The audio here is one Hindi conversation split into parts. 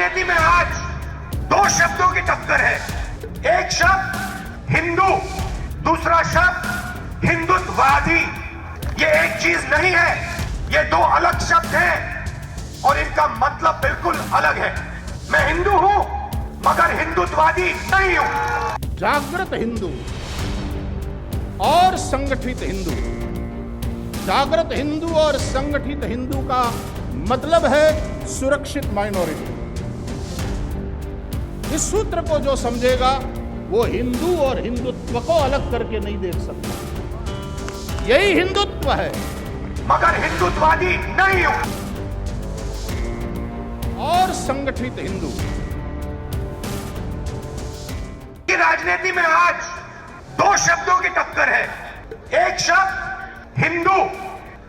राजनीति में आज दो शब्दों की टक्कर है। एक शब्द हिंदू, दूसरा शब्द हिंदुत्ववादी। ये एक चीज नहीं है, ये दो अलग शब्द हैं और इनका मतलब बिल्कुल अलग है। मैं हिंदू हूं मगर हिंदुत्ववादी नहीं हूं। जागृत हिंदू और संगठित हिंदू, जागृत हिंदू और संगठित हिंदू का मतलब है सुरक्षित माइनॉरिटी। इस सूत्र को जो समझेगा वो हिंदू और हिंदुत्व को अलग करके नहीं देख सकता। यही हिंदुत्व है मगर हिंदुत्ववादी नहीं हूं। और संगठित हिंदू की राजनीति में आज दो शब्दों की टक्कर है। एक शब्द हिंदू,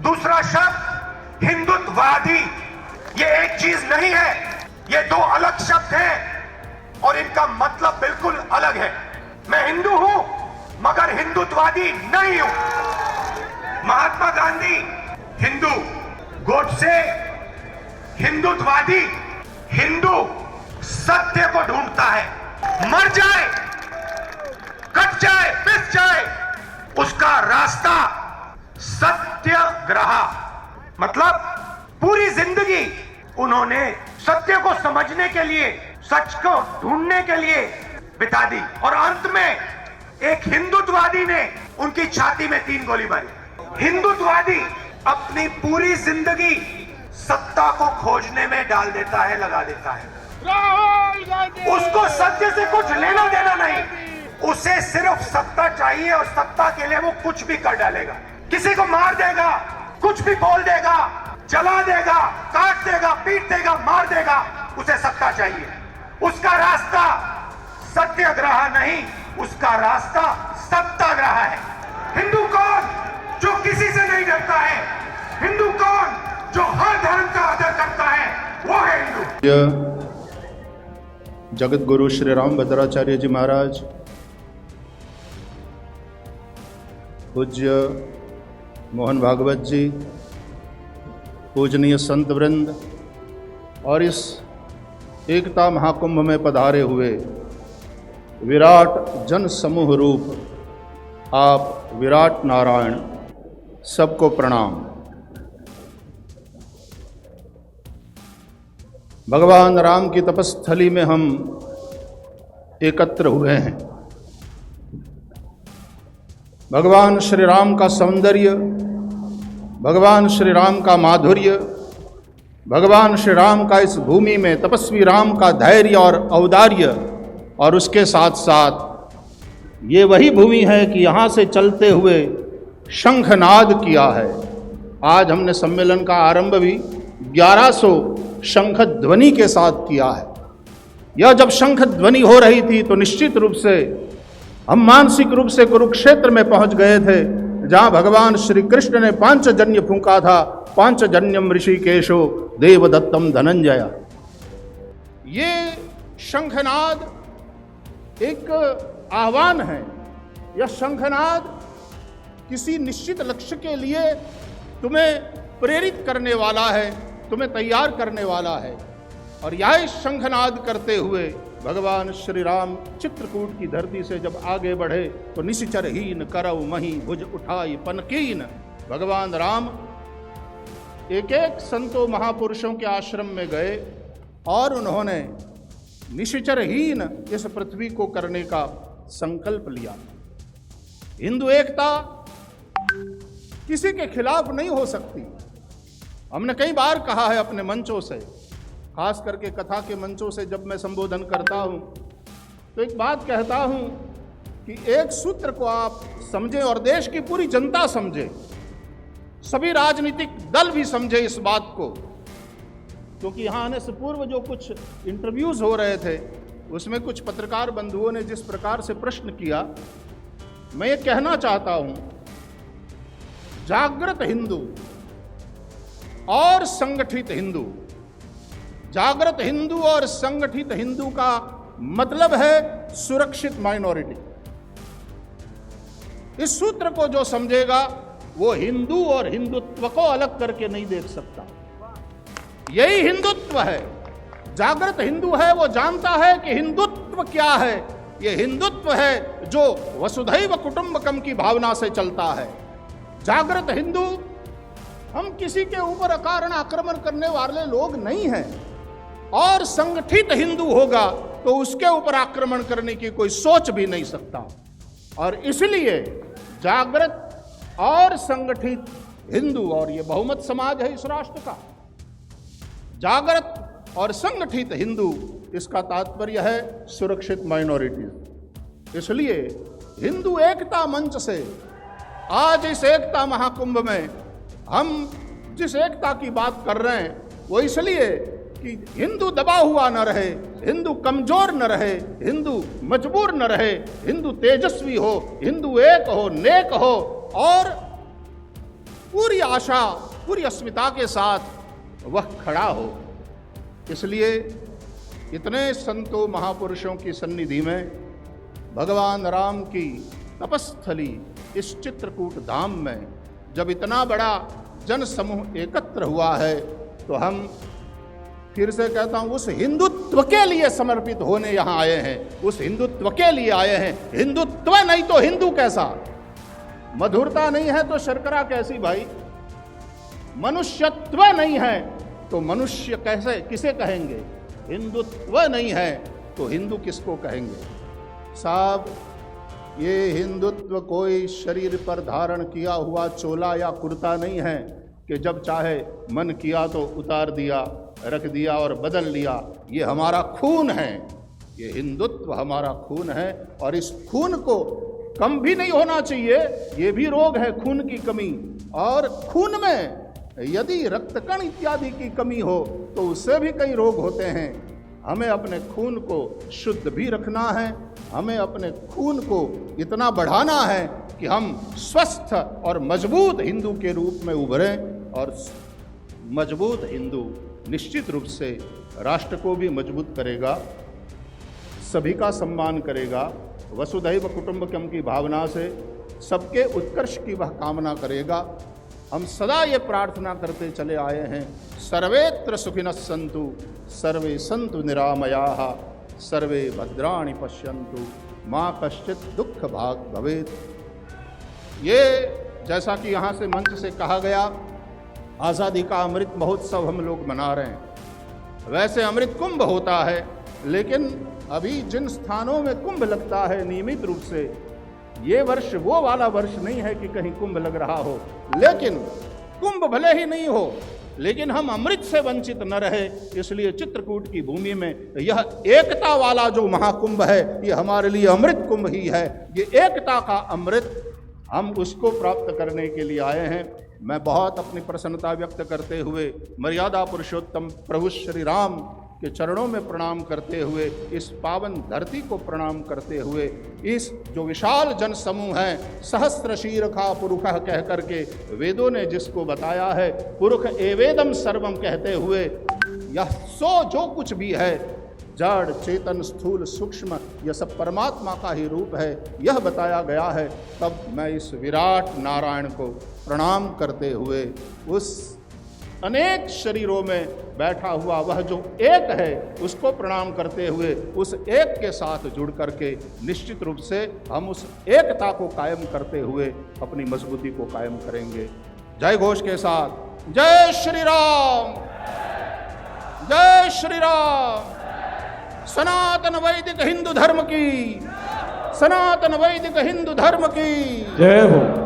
दूसरा शब्द हिंदुत्ववादी। ये एक चीज नहीं है, ये दो अलग शब्द हैं और इनका मतलब बिल्कुल अलग है। मैं हिंदू हूं मगर हिंदुत्ववादी नहीं हूं। महात्मा गांधी हिंदू, गोडसे हिंदुत्ववादी। हिंदू सत्य को ढूंढता है, मर जाए, कट जाए, पिस जाए, उसका रास्ता सत्याग्रह। मतलब पूरी जिंदगी उन्होंने सत्य को समझने के लिए, सच को ढूंढने के लिए बिता दी और अंत में एक हिंदुत्ववादी ने उनकी छाती में 3 गोली मारी। हिंदुत्ववादी अपनी पूरी जिंदगी सत्ता को खोजने में डाल देता है, लगा देता है। उसको सत्य से कुछ लेना देना नहीं, उसे सिर्फ सत्ता चाहिए और सत्ता के लिए वो कुछ भी कर डालेगा। किसी को मार देगा, कुछ भी बोल देगा, जला देगा, काट देगा, पीट देगा, मार देगा, उसे सत्ता चाहिए। उसका रास्ता सत्याग्रह नहीं, उसका रास्ता सत्याग्रह है। हिंदू कौन? जो किसी से नहीं डरता है। हिंदू कौन? जो हर धर्म का आदर करता है, वो है हिंदू। जगत गुरु श्री राम भद्राचार्य जी महाराज, पूज्य मोहन भागवत जी, पूजनीय संत वृंद और इस एकता महाकुंभ में पधारे हुए विराट जन समूह रूप आप विराट नारायण, सबको प्रणाम। भगवान राम की तपस्थली में हम एकत्र हुए हैं। भगवान श्री राम का सौंदर्य, भगवान श्री राम का माधुर्य, भगवान श्री राम का इस भूमि में तपस्वी राम का धैर्य और औदार्य, और उसके साथ साथ ये वही भूमि है कि यहाँ से चलते हुए शंखनाद किया है। आज हमने सम्मेलन का आरंभ भी 1100 शंख ध्वनि के साथ किया है। यह जब शंख ध्वनि हो रही थी तो निश्चित रूप से हम मानसिक रूप से कुरुक्षेत्र में पहुंच गए थे, जहां भगवान श्री कृष्ण ने पांचजन्य फूंका था। पांचजन्यम ऋषिकेशो देवदत्तम धनंजय। ये शंखनाद एक आह्वान है। यह शंखनाद किसी निश्चित लक्ष्य के लिए तुम्हें प्रेरित करने वाला है, तुम्हें तैयार करने वाला है। और यह शंखनाद करते हुए भगवान श्री राम चित्रकूट की धरती से जब आगे बढ़े तो निश्चरहीन करव मही भुज उठाई पनकीन। भगवान राम एक एक संतों महापुरुषों के आश्रम में गए और उन्होंने निश्चरहीन इस पृथ्वी को करने का संकल्प लिया। हिंदू एकता किसी के खिलाफ नहीं हो सकती। हमने कई बार कहा है अपने मंचों से, खास करके कथा के मंचों से जब मैं संबोधन करता हूं तो एक बात कहता हूं कि एक सूत्र को आप समझें और देश की पूरी जनता समझे, सभी राजनीतिक दल भी समझे इस बात को। क्योंकि यहाँ आने से पूर्व जो कुछ इंटरव्यूज हो रहे थे उसमें कुछ पत्रकार बंधुओं ने जिस प्रकार से प्रश्न किया, मैं ये कहना चाहता हूं, जागृत हिंदू और संगठित हिंदू, जागृत हिंदू और संगठित हिंदू का मतलब है सुरक्षित माइनॉरिटी। इस सूत्र को जो समझेगा वो हिंदू और हिंदुत्व को अलग करके नहीं देख सकता। यही हिंदुत्व है। जागृत हिंदू है वो जानता है कि हिंदुत्व क्या है। ये हिंदुत्व है जो वसुधैव कुटुंबकम की भावना से चलता है। जागृत हिंदू हम किसी के ऊपर अकारण आक्रमण करने वाले लोग नहीं हैं, और संगठित हिंदू होगा तो उसके ऊपर आक्रमण करने की कोई सोच भी नहीं सकता। और इसलिए जागृत और संगठित हिंदू, और ये बहुमत समाज है इस राष्ट्र का, जागृत और संगठित हिंदू, इसका तात्पर्य है सुरक्षित माइनॉरिटीज। इसलिए हिंदू एकता मंच से आज इस एकता महाकुंभ में हम जिस एकता की बात कर रहे हैं वो इसलिए कि हिंदू दबा हुआ न रहे, हिंदू कमजोर न रहे, हिंदू मजबूर न रहे, हिंदू तेजस्वी हो, हिंदू एक हो, नेक हो और पूरी आशा, पूरी अस्मिता के साथ वह खड़ा हो। इसलिए इतने संतों महापुरुषों की सन्निधि में भगवान राम की तपस्थली इस चित्रकूट धाम में जब इतना बड़ा जन समूह एकत्र हुआ है तो हम फिर से कहता हूं उस हिंदुत्व के लिए समर्पित होने यहां आए हैं, उस हिंदुत्व के लिए आए हैं। हिंदुत्व नहीं तो हिंदू कैसा? मधुरता नहीं है तो शर्करा कैसी भाई? मनुष्यत्व नहीं है तो मनुष्य कैसे किसे कहेंगे? हिंदुत्व नहीं है तो हिंदू किसको कहेंगे? साहब, ये हिंदुत्व कोई शरीर पर धारण किया हुआ चोला या कुर्ता नहीं है कि जब चाहे मन किया तो उतार दिया, रख दिया और बदल लिया। ये हमारा खून है, ये हिंदुत्व हमारा खून है, और इस खून को कम भी नहीं होना चाहिए। ये भी रोग है खून की कमी, और खून में यदि रक्तकण इत्यादि की कमी हो तो उससे भी कई रोग होते हैं। हमें अपने खून को शुद्ध भी रखना है, हमें अपने खून को इतना बढ़ाना है कि हम स्वस्थ और मजबूत हिंदू के रूप में उभरें। और मजबूत हिंदू निश्चित रूप से राष्ट्र को भी मजबूत करेगा, सभी का सम्मान करेगा, वसुधैव कुटुंबकम की भावना से सबके उत्कर्ष की वह कामना करेगा। हम सदा ये प्रार्थना करते चले आए हैं, सर्वेत्र सुखिनः सन्तु सर्वे सन्तु निरामयाः सर्वे भद्राणि पश्यन्तु माँ कश्चित् दुःख भाग् भवेत्। ये जैसा कि यहाँ से मंच से कहा गया, आज़ादी का अमृत महोत्सव हम लोग मना रहे हैं। वैसे अमृत कुंभ होता है, लेकिन अभी जिन स्थानों में कुंभ लगता है नियमित रूप से, ये वर्ष वो वाला वर्ष नहीं है कि कहीं कुंभ लग रहा हो। लेकिन कुंभ भले ही नहीं हो, लेकिन हम अमृत से वंचित न रहे, इसलिए चित्रकूट की भूमि में यह एकता वाला जो महाकुंभ है ये हमारे लिए अमृत कुंभ ही है। ये एकता का अमृत हम उसको प्राप्त करने के लिए आए हैं। मैं बहुत अपनी प्रसन्नता व्यक्त करते हुए मर्यादा पुरुषोत्तम प्रभु श्री राम के चरणों में प्रणाम करते हुए, इस पावन धरती को प्रणाम करते हुए, इस जो विशाल जन समूह है, सहस्र शीर्षा पुरुषः कह करके वेदों ने जिसको बताया है, पुरुष एवेदम सर्वम कहते हुए, यह सो जो कुछ भी है, जड़ चेतन स्थूल सूक्ष्म, यह सब परमात्मा का ही रूप है, यह बताया गया है। तब मैं इस विराट नारायण को प्रणाम करते हुए उस अनेक शरीरों में बैठा हुआ वह जो एक है उसको प्रणाम करते हुए, उस एक के साथ जुड़ करके निश्चित रूप से हम उस एकता को कायम करते हुए अपनी मजबूती को कायम करेंगे। जय घोष के साथ जय श्री राम, जय श्री राम। सनातन वैदिक हिंदू धर्म की, सनातन वैदिक हिंदू धर्म की जय हो।